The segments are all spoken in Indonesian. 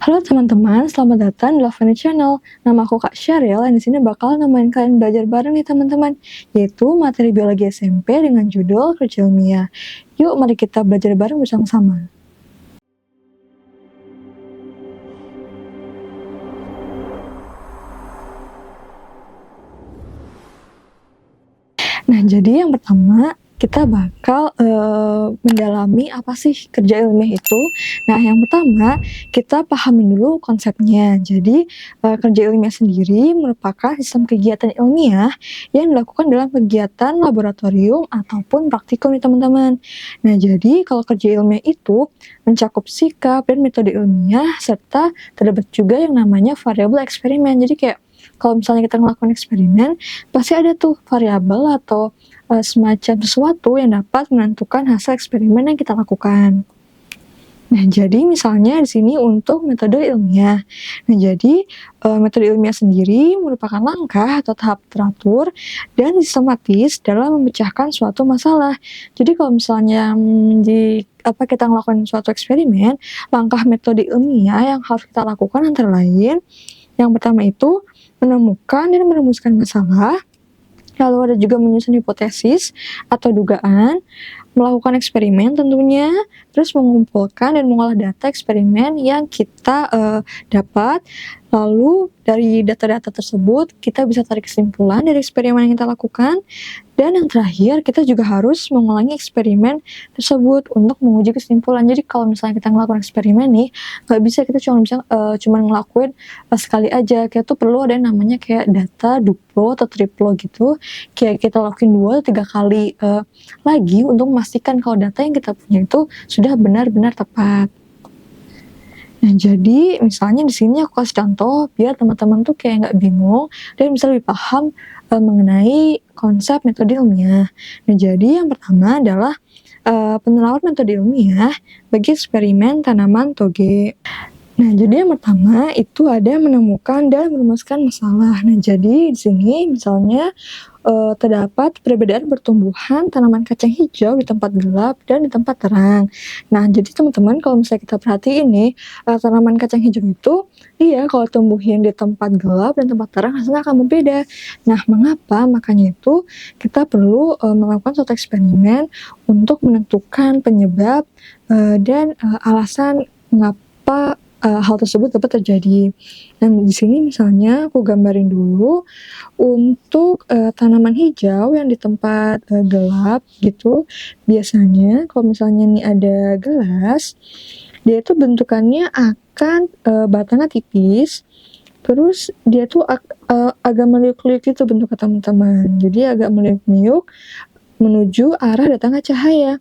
Halo teman-teman, selamat datang di Lovely Channel. Nama aku Kak Sheryl, dan di sini bakal nemenin kalian belajar bareng nih teman-teman, yaitu materi biologi SMP dengan judul kerja ilmiah. Yuk, mari kita belajar bareng bersama-sama. Nah, jadi yang pertama kita bakal mendalami apa sih kerja ilmiah itu. Nah, yang pertama kita pahamin dulu konsepnya. Jadi kerja ilmiah sendiri merupakan sistem kegiatan ilmiah yang dilakukan dalam kegiatan laboratorium ataupun praktikum nih teman-teman. Nah, jadi kalau kerja ilmiah itu mencakup sikap dan metode ilmiah serta terdapat juga yang namanya variabel eksperimen. Jadi kayak kalau misalnya kita ngelakuin eksperimen, pasti ada tuh variabel atau semacam sesuatu yang dapat menentukan hasil eksperimen yang kita lakukan. Nah, jadi misalnya di sini untuk metode ilmiah. Nah, jadi metode ilmiah sendiri merupakan langkah atau tahap teratur dan sistematis dalam memecahkan suatu masalah. Jadi kalau misalnya kita ngelakuin suatu eksperimen, langkah metode ilmiah yang harus kita lakukan antara lain, yang pertama itu menemukan dan merumuskan masalah, lalu ada juga menyusun hipotesis atau dugaan, melakukan eksperimen tentunya, terus mengumpulkan dan mengolah data eksperimen yang kita dapat. Lalu dari data-data tersebut kita bisa tarik kesimpulan dari eksperimen yang kita lakukan. Dan yang terakhir, kita juga harus mengulangi eksperimen tersebut untuk menguji kesimpulan. Jadi kalau misalnya kita ngelakuin eksperimen nih, nggak bisa kita cuma ngelakuin sekali aja. Kita tuh perlu ada yang namanya kayak data duplo atau triplo gitu. Kayak kita lakuin 2 atau 3 kali lagi untuk memastikan kalau data yang kita punya itu sudah benar-benar tepat. Nah, jadi misalnya di sini aku kasih contoh biar teman-teman tuh kayak nggak bingung dan bisa lebih paham mengenai konsep metode ilmiah. Nah, jadi yang pertama adalah penerapan metode ilmiah bagi eksperimen tanaman toge. Nah, jadi yang pertama itu ada menemukan dan merumuskan masalah. Nah, jadi di sini misalnya terdapat perbedaan pertumbuhan tanaman kacang hijau di tempat gelap dan di tempat terang. Nah, jadi teman-teman kalau misalnya kita perhatiin nih, tanaman kacang hijau itu, iya kalau tumbuhin di tempat gelap dan tempat terang hasilnya akan berbeda. Nah, mengapa? Makanya itu kita perlu melakukan suatu eksperimen untuk menentukan penyebab dan alasan mengapa hal tersebut dapat terjadi. Dan di sini misalnya aku gambarin dulu untuk tanaman hijau yang di tempat gelap gitu. Biasanya kalau misalnya nih ada gelas, dia itu bentukannya akan batangnya tipis, terus dia tuh agak meliuk-liuk gitu bentuknya teman-teman. Jadi agak meliuk-liuk menuju arah datangnya cahaya.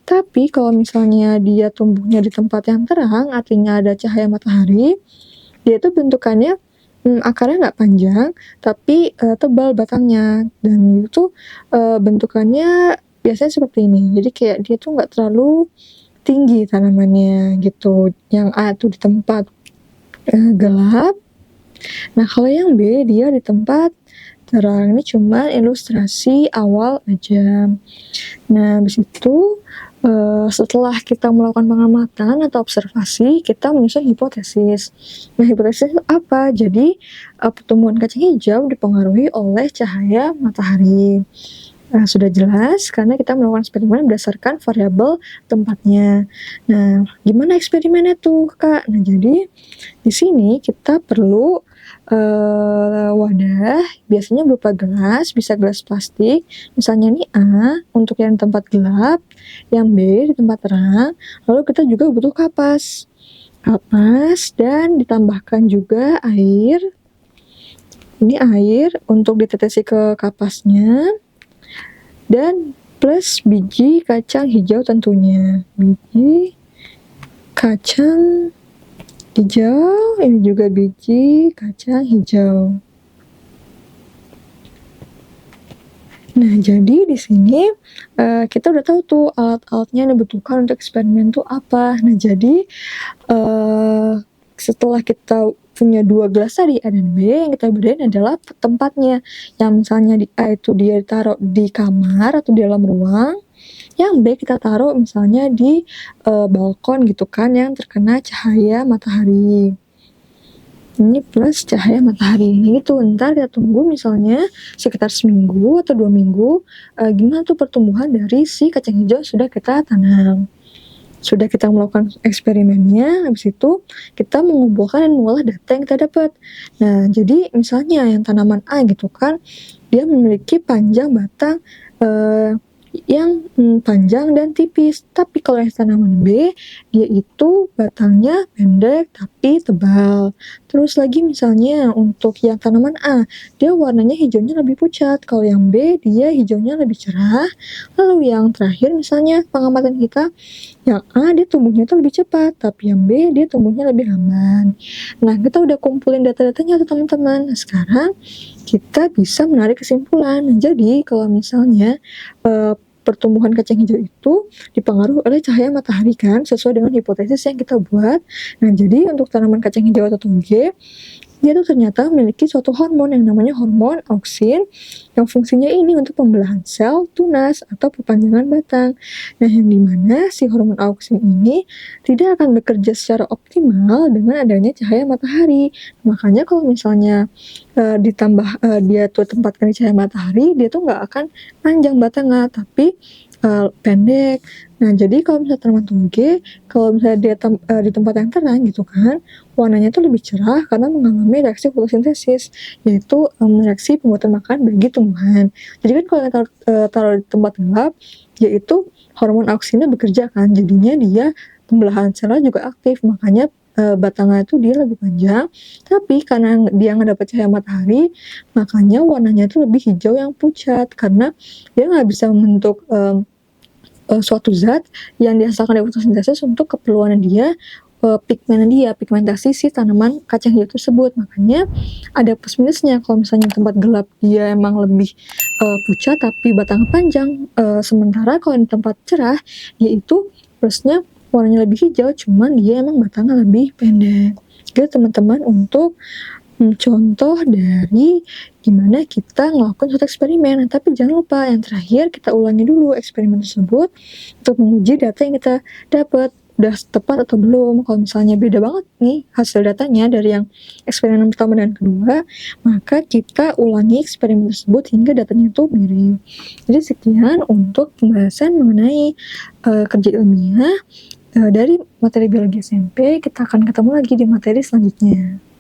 Tapi kalau misalnya dia tumbuhnya di tempat yang terang, artinya ada cahaya matahari, dia itu bentukannya akarnya nggak panjang, tapi tebal batangnya. Dan itu bentukannya biasanya seperti ini. Jadi kayak dia tuh nggak terlalu tinggi tanamannya gitu, yang A tuh di tempat gelap. Nah, kalau yang B dia di tempat terang. Ini cuma ilustrasi awal aja. Nah, habis itu setelah kita melakukan pengamatan atau observasi, kita menyusun hipotesis. Nah, hipotesis itu apa? Jadi, pertumbuhan kacang hijau dipengaruhi oleh cahaya matahari. Sudah jelas karena kita melakukan eksperimen berdasarkan variabel tempatnya. Nah, gimana eksperimennya tuh, Kak? Nah, jadi di sini kita perlu wadah, biasanya berupa gelas, bisa gelas plastik. Misalnya nih A untuk yang tempat gelap, yang B di tempat terang. Lalu kita juga butuh kapas. Kapas dan ditambahkan juga air. Ini air untuk ditetesi ke kapasnya. Dan plus biji kacang hijau tentunya. Biji kacang hijau, ini juga biji kacang hijau. Nah, jadi di sini kita udah tahu tuh alat-alatnya yang dibutuhkan untuk eksperimen tuh apa. Nah, jadi setelah kita punya 2 gelas tadi A dan B, yang kita bedain adalah tempatnya. Yang misalnya di A itu dia taruh di kamar atau di dalam ruang, yang B kita taruh misalnya di balkon gitu kan yang terkena cahaya matahari. Ini plus cahaya matahari. Gitu, ntar kita tunggu misalnya sekitar seminggu atau 2 minggu, gimana tuh pertumbuhan dari si kacang hijau sudah kita tanam. Sudah kita melakukan eksperimennya, habis itu kita mengumpulkan dan mengolah data yang kita dapat. Nah, jadi misalnya yang tanaman A gitu kan, dia memiliki panjang batang yang panjang dan tipis. Tapi kalau yang tanaman B, dia itu batangnya pendek tapi tebal. Terus lagi misalnya untuk yang tanaman A, dia warnanya hijaunya lebih pucat. Kalau yang B, dia hijaunya lebih cerah. Lalu yang terakhir misalnya pengamatan kita, yang A dia tumbuhnya itu lebih cepat, tapi yang B dia tumbuhnya lebih lamban. Nah, kita udah kumpulin data-datanya tuh teman-teman. Nah, sekarang kita bisa menarik kesimpulan. Nah, jadi kalau misalnya pertumbuhan kacang hijau itu dipengaruhi oleh cahaya matahari kan, sesuai dengan hipotesis yang kita buat. Nah, jadi untuk tanaman kacang hijau atau toge, dia tuh ternyata memiliki suatu hormon yang namanya hormon auksin, yang fungsinya ini untuk pembelahan sel, tunas, atau perpanjangan batang. Nah, yang dimana si hormon auksin ini tidak akan bekerja secara optimal dengan adanya cahaya matahari. Makanya kalau misalnya dia tuh tempatkan di cahaya matahari, dia tuh nggak akan panjang batangnya, tapi pendek. Nah, jadi kalau misalnya tanaman toge, kalau misalnya dia di tempat yang terang gitu kan, warnanya tuh lebih cerah karena mengalami reaksi fotosintesis, yaitu reaksi pembuatan makanan bagi tumbuhan. Jadi kan kalau kita taruh di tempat gelap, yaitu hormon auksinnya bekerja kan, jadinya dia pembelahan selnya juga aktif, makanya batangnya itu dia lebih panjang, tapi karena dia nggak dapat cahaya matahari, makanya warnanya itu lebih hijau yang pucat, karena dia nggak bisa membentuk suatu zat yang dihasilkan dari fotosintesis untuk keperluan dia, pigmentasi si tanaman kacang hijau tersebut. Makanya ada plus minusnya. Kalau misalnya tempat gelap dia emang lebih pucat tapi batangnya panjang, sementara kalau di tempat cerah dia itu plusnya warnanya lebih hijau, cuman dia emang batangnya lebih pendek. Gitu teman-teman, untuk contoh dari gimana kita ngelakuin suatu eksperimen. Tapi jangan lupa yang terakhir kita ulangi dulu eksperimen tersebut untuk menguji data yang kita dapat udah tepat atau belum. Kalau misalnya beda banget nih hasil datanya dari yang eksperimen pertama dan kedua, maka kita ulangi eksperimen tersebut hingga datanya itu mirip. Jadi sekian untuk pembahasan mengenai kerja ilmiah dari materi biologi SMP. Kita akan ketemu lagi di materi selanjutnya.